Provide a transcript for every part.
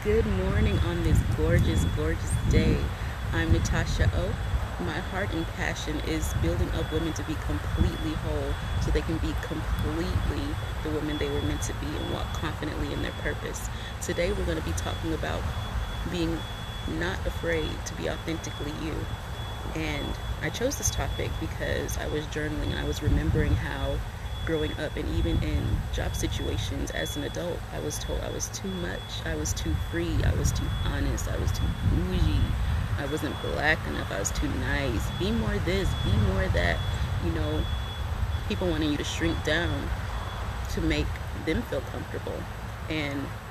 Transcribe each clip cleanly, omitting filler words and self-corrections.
Good morning on this gorgeous, gorgeous day. I'm Itsnatashaoh. My heart and passion is building up women to be completely whole so they can be completely the women they were meant to be and walk confidently in their purpose. Today we're going to be talking about being not afraid to be authentically you. And I chose this topic because I was journaling and I was remembering how growing up and even in job situations as an adult, I was told I was too much, I was too free, I was too honest, I was too bougie, I wasn't black enough, I was too nice, be more this, be more that, people wanting you to shrink down to make them feel comfortable.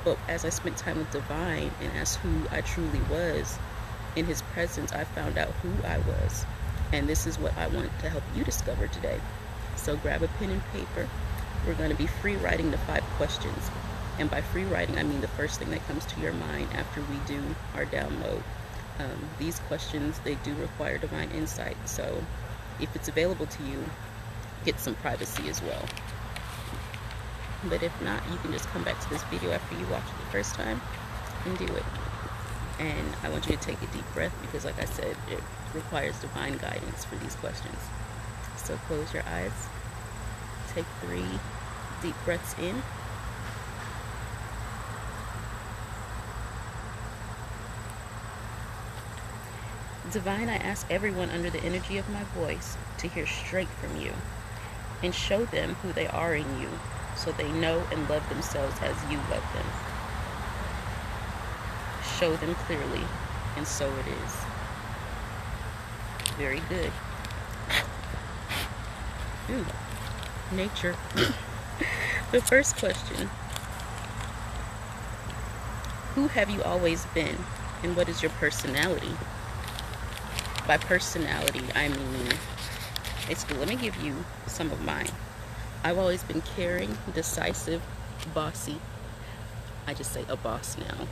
But as I spent time with Divine and as who I truly was, in his presence, I found out who I was. And this is what I want to help you discover today. So grab a pen and paper. We're going to be free writing the 5 questions. And by free writing, I mean the first thing that comes to your mind after we do our download. These questions, they do require divine insight. So if it's available to you, get some privacy as well. But if not, you can just come back to this video after you watch it the first time and do it. And I want you to take a deep breath because, like I said, it requires divine guidance for these questions. So close your eyes. Take 3 deep breaths in. Divine, I ask everyone under the energy of my voice to hear straight from you and show them who they are in you so they know and love themselves as you love them. Show them clearly, and so it is. Very good. Ooh, nature. The first question: who have you always been, and what is your personality? By personality, I mean, let me give you some of mine. I've always been caring, decisive, bossy. I just say a boss now.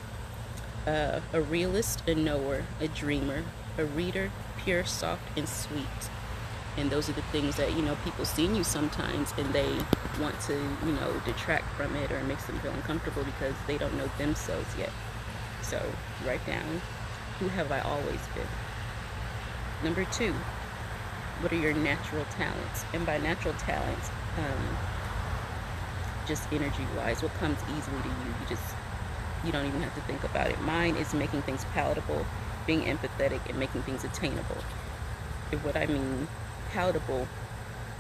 A realist, a knower, a dreamer, a reader, pure, soft, and sweet. And those are the things that, people see in you sometimes and they want to, detract from it or makes them feel uncomfortable because they don't know themselves yet. So write down, who have I always been? Number 2, what are your natural talents? And by natural talents, just energy-wise, what comes easily to you? You don't even have to think about it. Mine is making things palatable, being empathetic, and making things attainable. And what I mean palatable,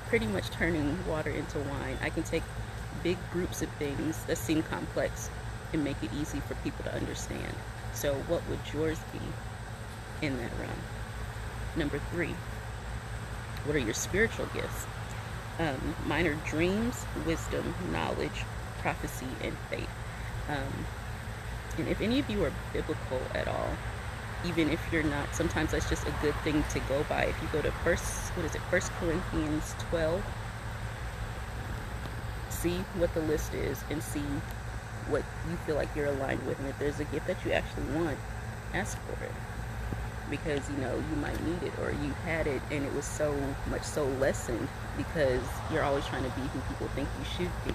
pretty much turning water into wine. I can take big groups of things that seem complex and make it easy for people to understand. So what would yours be in that realm? Number 3, what are your spiritual gifts? Mine are dreams, wisdom, knowledge, prophecy, and faith. And if any of you are biblical at all, even if you're not, sometimes that's just a good thing to go by. If you go to 1 Corinthians 12, see what the list is and see what you feel like you're aligned with. And if there's a gift that you actually want, ask for it. Because, you might need it, or you've had it and it was so lessened because you're always trying to be who people think you should be.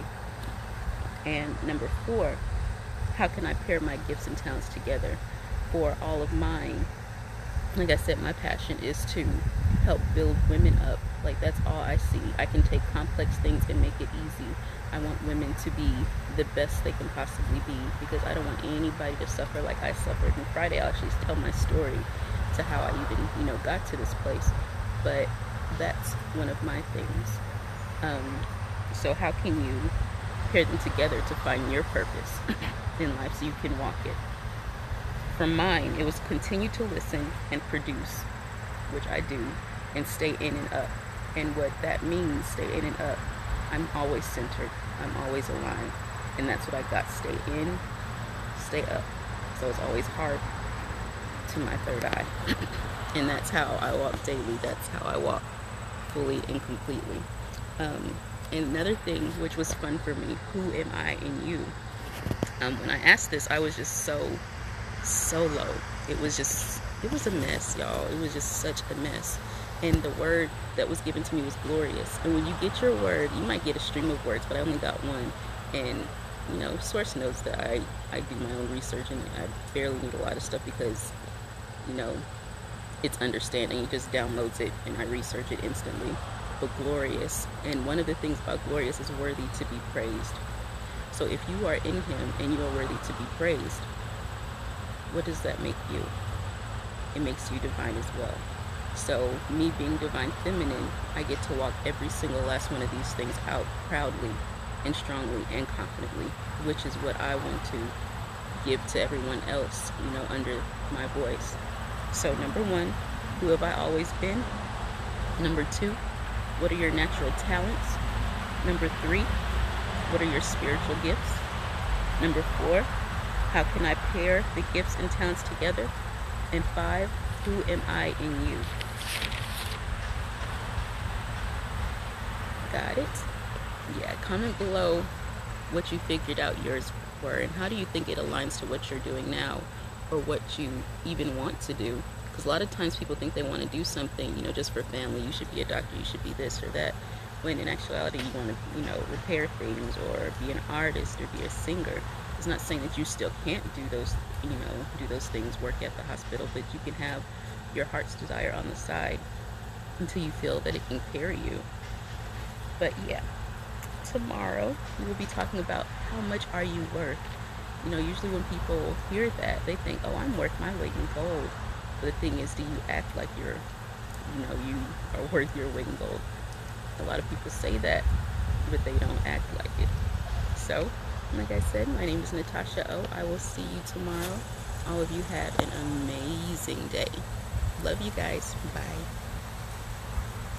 And number 4, how can I pair my gifts and talents together? For all of mine, like I said, my passion is to help build women up. Like, that's all I see. I can take complex things and make it easy. I want women to be the best they can possibly be because I don't want anybody to suffer like I suffered. And Friday I'll actually tell my story to how I even, got to this place. But that's one of my things. So how can you pair them together to find your purpose in life so you can walk it? For mine, it was continue to listen and produce, which I do, and stay in and up. And what that means, stay in and up, I'm always centered. I'm always aligned. And that's what I got. Stay in, stay up. So it's always hard to my third eye. And that's how I walk daily. That's how I walk fully and completely. And another thing, which was fun for me, who am I in you? When I asked this, I was just so low. It was a mess, y'all. It was just such a mess. And the word that was given to me was glorious. And when you get your word, you might get a stream of words, but I only got one. And you know, source knows that I do my own research, and I barely need a lot of stuff because, you know, it's understanding. He just downloads it and I research it instantly. But glorious, and one of the things about glorious is worthy to be praised. So if you are in him and you are worthy to be praised, what does that make you? It makes you divine as well. So me being divine feminine, I get to walk every single last one of these things out proudly and strongly and confidently, which is what I want to give to everyone else, you know, under my voice. So number one, who have I always been? Number two, what are your natural talents? Number three, what are your spiritual gifts? Number four, how can I pair the gifts and talents together? And five, who am I in you? Got it? Yeah, comment below what you figured out yours were, and how do you think it aligns to what you're doing now, or what you even want to do. Because a lot of times people think they want to do something, you know, just for family. You should be a doctor, you should be this or that. When in actuality you want to, you know, repair things or be an artist or be a singer. It's not saying that you still can't do those, you know, do those things, work at the hospital, but you can have your heart's desire on the side until you feel that it can carry you. But yeah, tomorrow we will be talking about how much are you worth. You know, usually when people hear that, they think, oh, I'm worth my weight in gold. But the thing is, do you act like you're, you know, you are worth your weight in gold? A lot of people say that, but they don't act like it. So, like I said, my name is Itsnatashaoh. I will see you tomorrow. All of you have an amazing day. Love you guys. Bye.